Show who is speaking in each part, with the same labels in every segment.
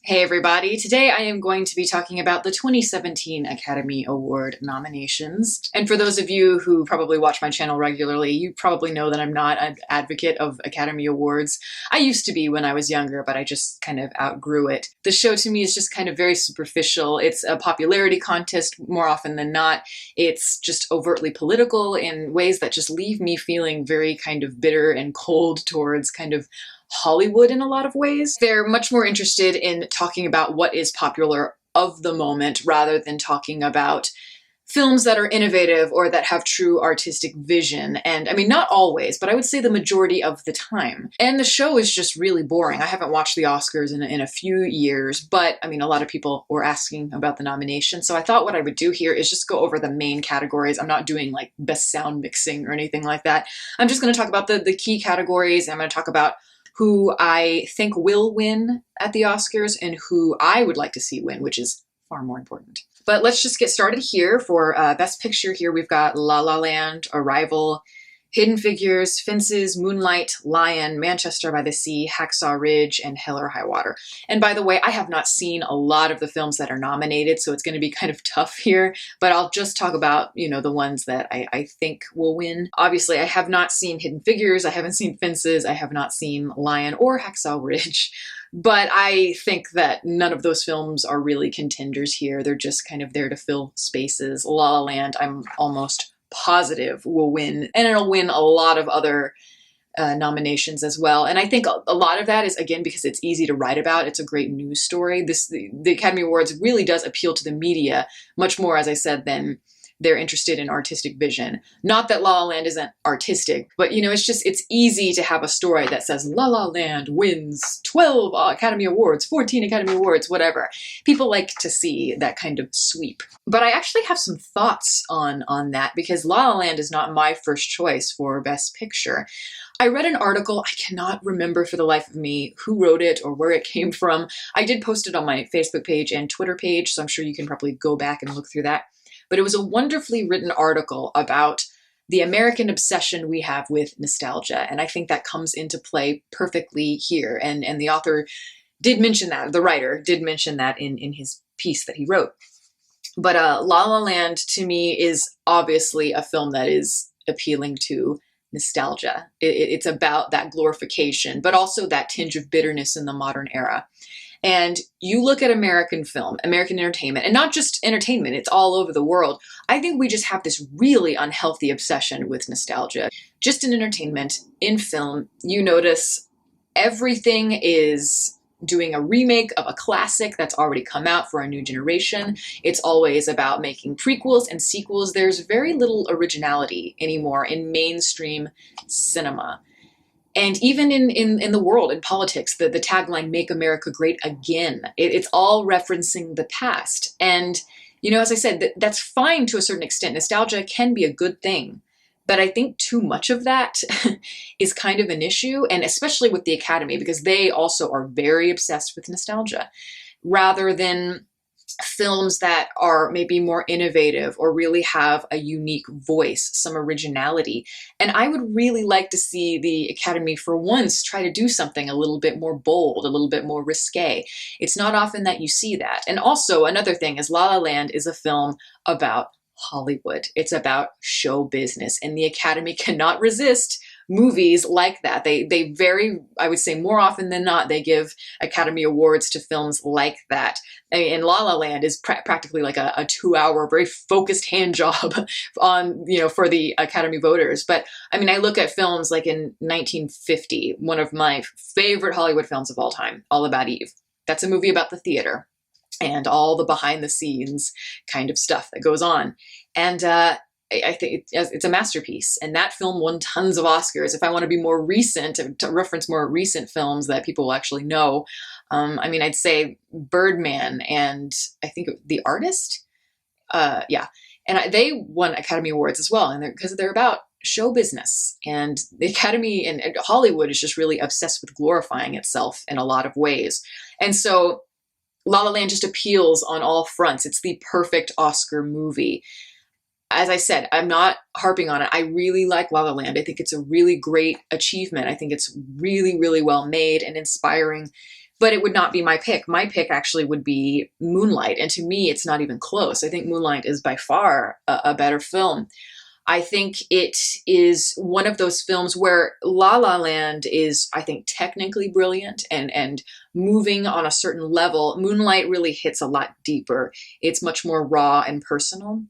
Speaker 1: Hey everybody, today I am going to be talking about the 2017 Academy Award nominations. And for those of you who probably watch my channel regularly, you probably know that I'm not an advocate of Academy Awards. I used to be when I was younger, but I just kind of outgrew it. The show to me is just kind of very superficial. It's a popularity contest more often than not. It's just overtly political in ways that just leave me feeling very kind of bitter and cold towards kind of Hollywood in a lot of ways. They're much more interested in talking about what is popular of the moment rather than talking about films that are innovative or that have true artistic vision. And I mean, not always, but I would say the majority of the time. And the show is just really boring. I haven't watched the Oscars in a few years, but I mean, a lot of people were asking about the nomination. So I thought what I would do here is just go over the main categories. I'm not doing like best sound mixing or anything like that. I'm just going to talk about the key categories. I'm going to talk about who I think will win at the Oscars and who I would like to see win, which is far more important. But let's just get started here. For Best Picture here, we've got La La Land, Arrival, Hidden Figures, Fences, Moonlight, Lion, Manchester by the Sea, Hacksaw Ridge, and Hell or High Water. And by the way, I have not seen a lot of the films that are nominated, so it's going to be kind of tough here, but I'll just talk about, the ones that I think will win. Obviously, I have not seen Hidden Figures, I haven't seen Fences, I have not seen Lion or Hacksaw Ridge, but I think that none of those films are really contenders here. They're just kind of there to fill spaces. La La Land, I'm almost positive will win, and it'll win a lot of other nominations as well. And I think a lot of that is, again, because it's easy to write about. It's a great news story. The Academy Awards really does appeal to the media much more, as I said, than they're interested in artistic vision. Not that La La Land isn't artistic, but it's easy to have a story that says La La Land wins 12 Academy Awards, 14 Academy Awards, whatever. People like to see that kind of sweep. But I actually have some thoughts on that, because La La Land is not my first choice for Best Picture. I read an article, I cannot remember for the life of me who wrote it or where it came from. I did post it on my Facebook page and Twitter page, so I'm sure you can probably go back and look through that. But it was a wonderfully written article about the American obsession we have with nostalgia. And I think that comes into play perfectly here. And the author did mention that, the writer did mention that in his piece that he wrote. But La La Land, to me, is obviously a film that is appealing to nostalgia. It's about that glorification, but also that tinge of bitterness in the modern era. And you look at American film, American entertainment, and not just entertainment, it's all over the world. I think we just have this really unhealthy obsession with nostalgia. Just in entertainment, in film, you notice everything is doing a remake of a classic that's already come out for a new generation. It's always about making prequels and sequels. There's very little originality anymore in mainstream cinema. And even in the world, in politics, the tagline, "Make America Great Again," it's all referencing the past. And, as I said, that's fine to a certain extent. Nostalgia can be a good thing. But I think too much of that is kind of an issue, and especially with the Academy, because they also are very obsessed with nostalgia, rather than films that are maybe more innovative or really have a unique voice, some originality. And I would really like to see the Academy for once try to do something a little bit more bold, a little bit more risque. It's not often that you see that. And also another thing is La La Land is a film about Hollywood. It's about show business, and the Academy cannot resist movies like that. They very, I would say more often than not, they give Academy Awards to films like that. And La La Land is practically like a 2-hour, very focused hand job on, for the Academy voters. But I mean, I look at films like in 1950, one of my favorite Hollywood films of all time, All About Eve. That's a movie about the theater and all the behind the scenes kind of stuff that goes on. And I think it's a masterpiece. And that film won tons of Oscars. If I want to be more recent, to reference more recent films that people will actually know, I'd say Birdman and I think The Artist. Yeah. And they won Academy Awards as well. And because they're about show business. And the Academy and Hollywood is just really obsessed with glorifying itself in a lot of ways. And so La La Land just appeals on all fronts. It's the perfect Oscar movie. As I said, I'm not harping on it. I really like La La Land. I think it's a really great achievement. I think it's really, really well made and inspiring but it would not be my pick. My pick actually would be Moonlight. And to me, it's not even close. I think Moonlight is by far a better film. I think it is one of those films where La La Land is, I think, technically brilliant and moving on a certain level. Moonlight really hits a lot deeper. It's much more raw and personal.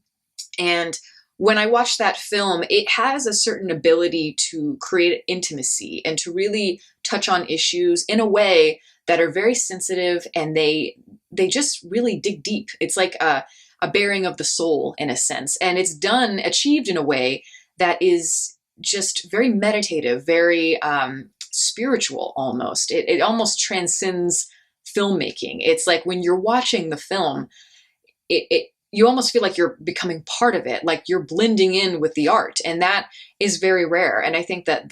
Speaker 1: And when I watch that film, it has a certain ability to create intimacy and to really touch on issues in a way that are very sensitive, and they just really dig deep. It's like a bearing of the soul in a sense. And it's achieved in a way that is just very meditative, very spiritual almost. It almost transcends filmmaking. It's like when you're watching the film, you almost feel like you're becoming part of it, like you're blending in with the art. And that is very rare. And I think that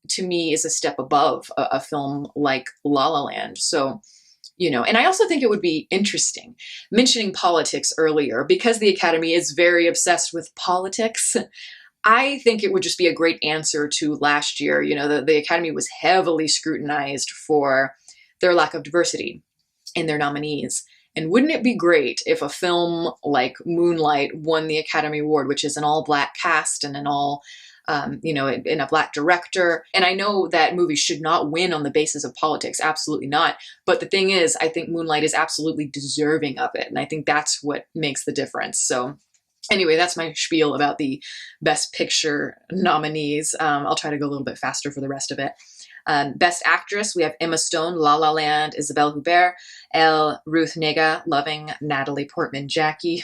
Speaker 1: to me is a step above a film like La La Land. So, and I also think it would be interesting mentioning politics earlier, because the Academy is very obsessed with politics. I think it would just be a great answer to last year. The Academy was heavily scrutinized for their lack of diversity in their nominees. And wouldn't it be great if a film like Moonlight won the Academy Award, which is an all-Black cast and an all, in a Black director? And I know that movies should not win on the basis of politics, absolutely not. But the thing is, I think Moonlight is absolutely deserving of it. And I think that's what makes the difference. So anyway, that's my spiel about the Best Picture nominees. I'll try to go a little bit faster for the rest of it. Best Actress, we have Emma Stone, La La Land, Isabelle Huppert, Elle, Ruth Negga, Loving, Natalie Portman, Jackie,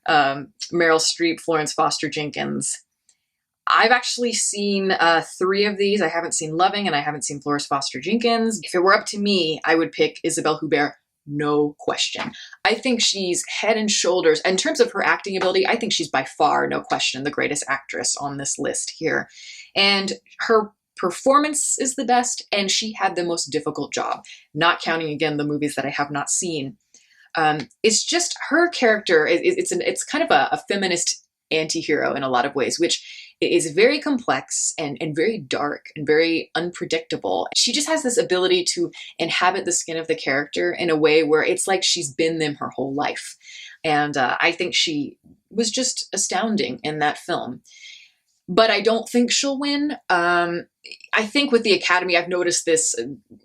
Speaker 1: Meryl Streep, Florence Foster Jenkins. I've actually seen 3 of these. I haven't seen Loving and I haven't seen Florence Foster Jenkins. If it were up to me, I would pick Isabelle Huppert, no question. I think she's head and shoulders, in terms of her acting ability, I think she's by far, no question, the greatest actress on this list here. And her performance is the best, and she had the most difficult job, not counting again the movies that I have not seen. It's just her character. It's kind of a feminist anti-hero in a lot of ways, which is very complex and very dark and very unpredictable. She just has this ability to inhabit the skin of the character in a way where it's like she's been them her whole life. And I think she was just astounding in that film. But I don't think she'll win. I think with the Academy, I've noticed this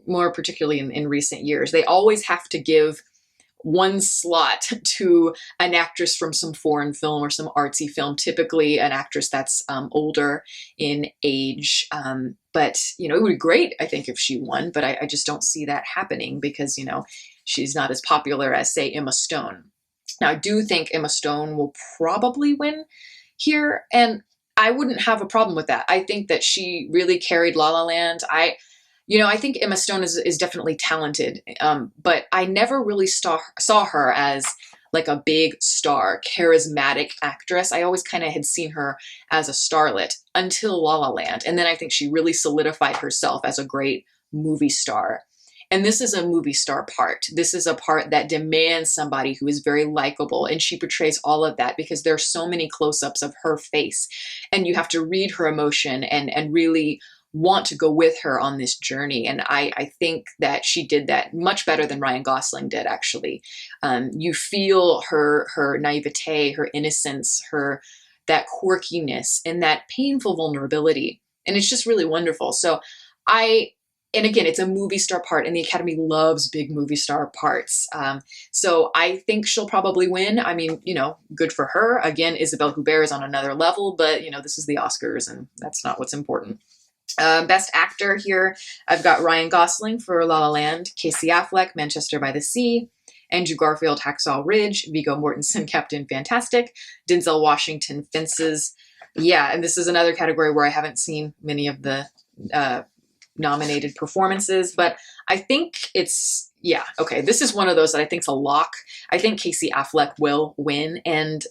Speaker 1: more particularly in recent years. They always have to give one slot to an actress from some foreign film or some artsy film, typically an actress that's older in age. But, it would be great, I think, if she won, but I just don't see that happening because, she's not as popular as, say, Emma Stone. Now, I do think Emma Stone will probably win here, and I wouldn't have a problem with that. I think that she really carried La La Land. I think Emma Stone is definitely talented, but I never really saw her as like a big star, charismatic actress. I always kind of had seen her as a starlet until La La Land. And then I think she really solidified herself as a great movie star. And this is a movie star part. This is a part that demands somebody who is very likable. And she portrays all of that because there are so many close-ups of her face. And you have to read her emotion and really want to go with her on this journey. And I think that she did that much better than Ryan Gosling did, actually. You feel her naivete, her innocence, that quirkiness, and that painful vulnerability. And it's just really wonderful. So and again, it's a movie star part, and the Academy loves big movie star parts. So I think she'll probably win. I mean, good for her. Again, Isabelle Huppert is on another level, but, this is the Oscars, and that's not what's important. Best Actor here, I've got Ryan Gosling for La La Land, Casey Affleck, Manchester by the Sea, Andrew Garfield, Hacksaw Ridge, Viggo Mortensen, Captain Fantastic, Denzel Washington, Fences. Yeah, and this is another category where I haven't seen many of the nominated performances, but I think this is one of those that I think is a lock. I think Casey Affleck will win, and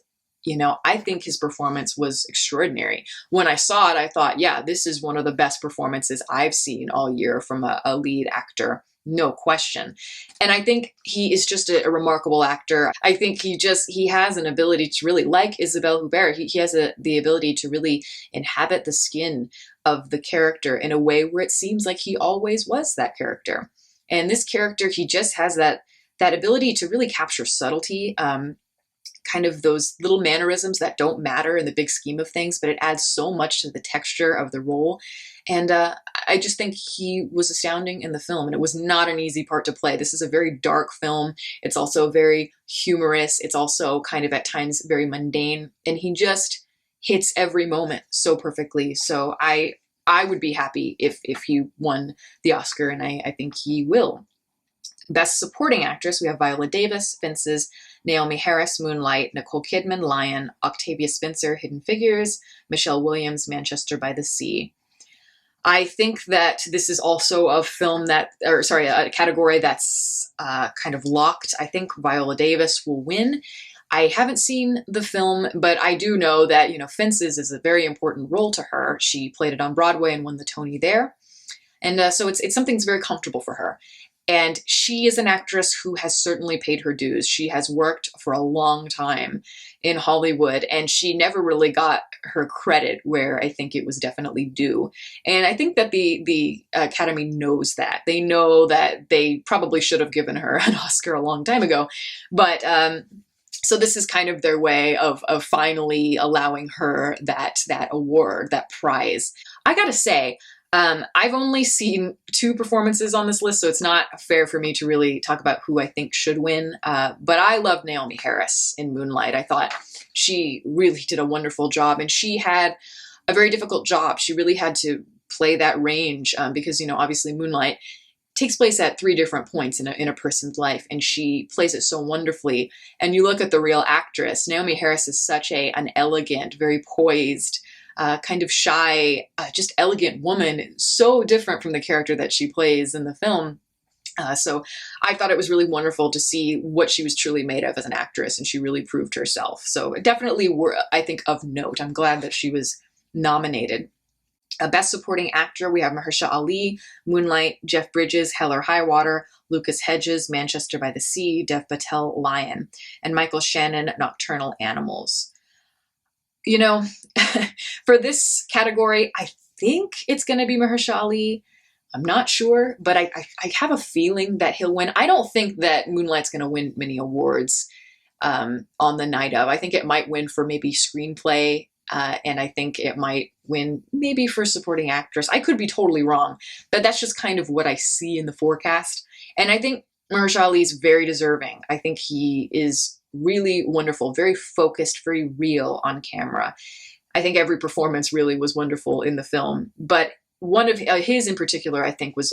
Speaker 1: I think his performance was extraordinary. When I saw it, I thought, yeah, this is one of the best performances I've seen all year from a lead actor. No question. And I think he is just a remarkable actor. I think he has an ability to really, like Isabelle Huppert, he has the ability to really inhabit the skin of the character in a way where it seems like he always was that character. And this character, he just has that ability to really capture subtlety, kind of those little mannerisms that don't matter in the big scheme of things, but it adds so much to the texture of the role. And I just think he was astounding in the film, and it was not an easy part to play. This is a very dark film. It's also very humorous. It's also kind of at times very mundane, and he just hits every moment so perfectly. So I would be happy if he won the Oscar, and I think he will. Best Supporting Actress, we have Viola Davis, Fences, Naomi Harris, Moonlight, Nicole Kidman, Lion, Octavia Spencer, Hidden Figures, Michelle Williams, Manchester by the Sea. I think that this is also a a category that's kind of locked. I think Viola Davis will win. I haven't seen the film, but I do know that, Fences is a very important role to her. She played it on Broadway and won the Tony there. And so it's something that's very comfortable for her. And she is an actress who has certainly paid her dues. She has worked for a long time in Hollywood, and she never really got her credit where I think it was definitely due. And I think that the Academy knows that. They know that they probably should have given her an Oscar a long time ago. But so this is kind of their way of finally allowing her that award, that prize. I gotta say, I've only seen 2 performances on this list, so it's not fair for me to really talk about who I think should win. But I love Naomi Harris in Moonlight. I thought she really did a wonderful job, and she had a very difficult job. She really had to play that range because, obviously Moonlight takes place at 3 different points in a person's life, and she plays it so wonderfully. And you look at the real actress, Naomi Harris is such an elegant, very poised, kind of shy, just elegant woman, so different from the character that she plays in the film. So I thought it was really wonderful to see what she was truly made of as an actress, and she really proved herself. So definitely, I think, of note. I'm glad that she was nominated. Best Supporting Actor, we have Mahershala Ali, Moonlight, Jeff Bridges, Hell or High Water, Lucas Hedges, Manchester by the Sea, Dev Patel, Lion, and Michael Shannon, Nocturnal Animals. For this category, I think it's going to be Mahershala Ali. I'm not sure, but I have a feeling that he'll win. I don't think that Moonlight's going to win many awards on the night of. I think it might win for maybe screenplay, and I think it might win maybe for supporting actress. I could be totally wrong, but that's just kind of what I see in the forecast. And I think Mahershala Ali is very deserving. I think he is really wonderful, very focused, very real on camera. I think every performance really was wonderful in the film, but one of his in particular, I think, was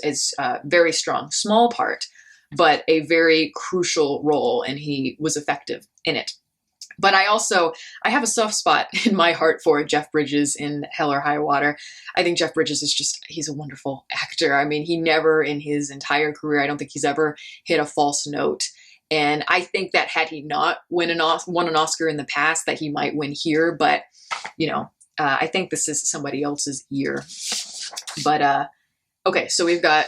Speaker 1: very strong. Small part, but a very crucial role, and he was effective in it. But I have a soft spot in my heart for Jeff Bridges in Hell or High Water. I think Jeff Bridges he's a wonderful actor. I mean, he never in his entire career, I don't think he's ever hit a false note. And I think that had he not won an Oscar in the past, that he might win here. But, I think this is somebody else's year. But, okay, so we've got,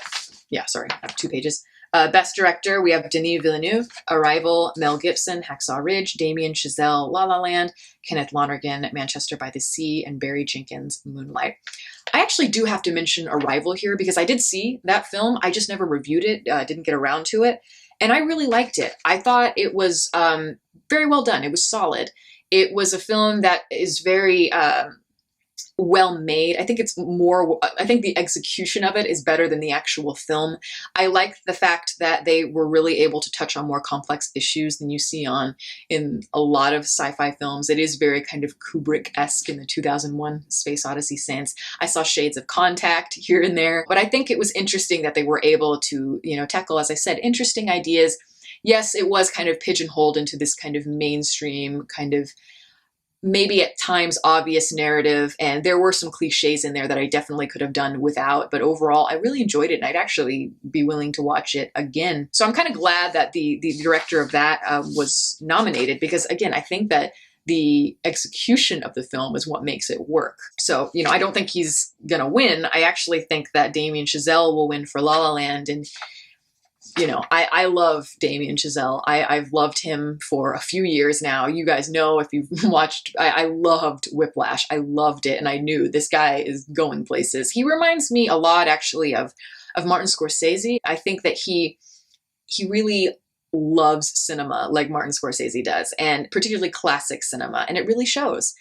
Speaker 1: I have 2 pages. Best Director, we have Denis Villeneuve, Arrival, Mel Gibson, Hacksaw Ridge, Damien Chazelle, La La Land, Kenneth Lonergan, Manchester by the Sea, and Barry Jenkins, Moonlight. I actually do have to mention Arrival here because I did see that film. I just never reviewed it, didn't get around to it. And I really liked it. I thought it was very well done. It was solid. It was a film that is very well made. I think the execution of it is better than the actual film. I liked the fact that they were really able to touch on more complex issues than you see in a lot of sci-fi films. It is very kind of Kubrick-esque in the 2001 Space Odyssey sense. I saw shades of Contact here and there, but I think it was interesting that they were able to, tackle, as I said, interesting ideas. Yes, it was kind of pigeonholed into this kind of mainstream kind of maybe at times obvious narrative, and there were some cliches in there that I definitely could have done without, but overall I really enjoyed it, and I'd actually be willing to watch it again. So I'm kind of glad that the director of that was nominated, because again, I think that the execution of the film is what makes it work. So, I don't think he's gonna win. I actually think that Damien Chazelle will win for La La Land, and I love Damien Chazelle. I've loved him for a few years now. You guys know, if you've watched, I loved Whiplash. I loved it. And I knew this guy is going places. He reminds me a lot, actually, of of Martin Scorsese. I think that he really loves cinema like Martin Scorsese does, and particularly classic cinema, and it really shows.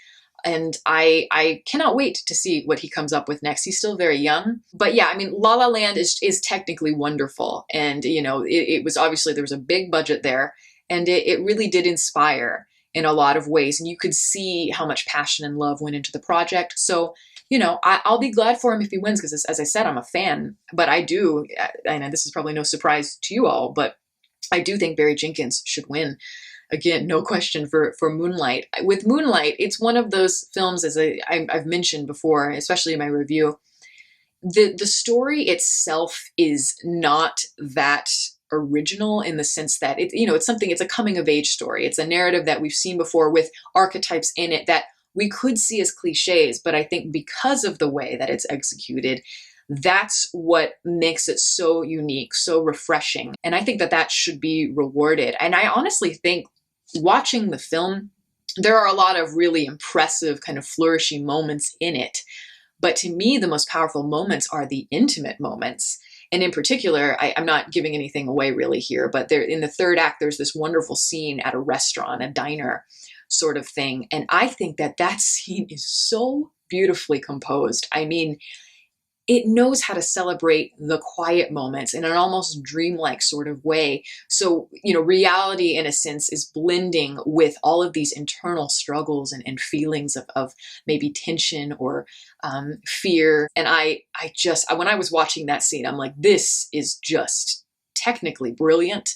Speaker 1: And I cannot wait to see what he comes up with next. He's still very young. But yeah, I mean, La La Land is technically wonderful. And, you know, it was obviously, there was a big budget there, and it really did inspire in a lot of ways. And you could see how much passion and love went into the project. So, you know, I'll be glad for him if he wins, because as I said, I'm a fan. But I know this is probably no surprise to you all, but I do think Barry Jenkins should win. Again, no question for Moonlight. With Moonlight, it's one of those films, as I've mentioned before, especially in my review, the story itself is not that original in the sense that it's a coming of age story. It's a narrative that we've seen before with archetypes in it that we could see as cliches, but I think because of the way that it's executed, that's what makes it so unique, so refreshing. And I think that should be rewarded. And I honestly think, watching the film, there are a lot of really impressive kind of flourishing moments in it. But to me, the most powerful moments are the intimate moments. And in particular, I'm not giving anything away really here, but there in the third act, there's this wonderful scene at a restaurant, a diner sort of thing. And I think that scene is so beautifully composed. I mean, it knows how to celebrate the quiet moments in an almost dreamlike sort of way. So, you know, reality in a sense is blending with all of these internal struggles and feelings of maybe tension or fear. And I just, when I was watching that scene, I'm like, this is just technically brilliant.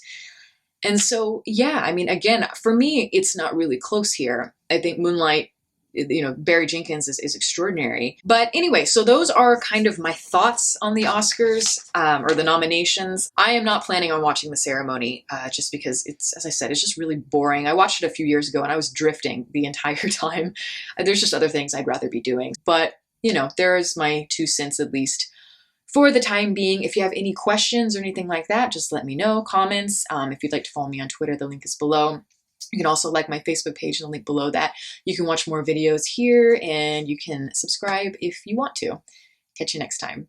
Speaker 1: And so, yeah, I mean, again, for me, it's not really close here. I think Moonlight, you know, Barry Jenkins is extraordinary. But anyway, so those are kind of my thoughts on the Oscars, or the nominations. I am not planning on watching the ceremony, just because it's, as I said, it's just really boring. I watched it a few years ago and I was drifting the entire time. There's just other things I'd rather be doing. But, you know, there's my 2 cents at least for the time being. If you have any questions or anything like that, just let me know. Comments. If you'd like to follow me on Twitter, the link is below. You can also like my Facebook page and the link below that. You can watch more videos here, and you can subscribe if you want to. Catch you next time.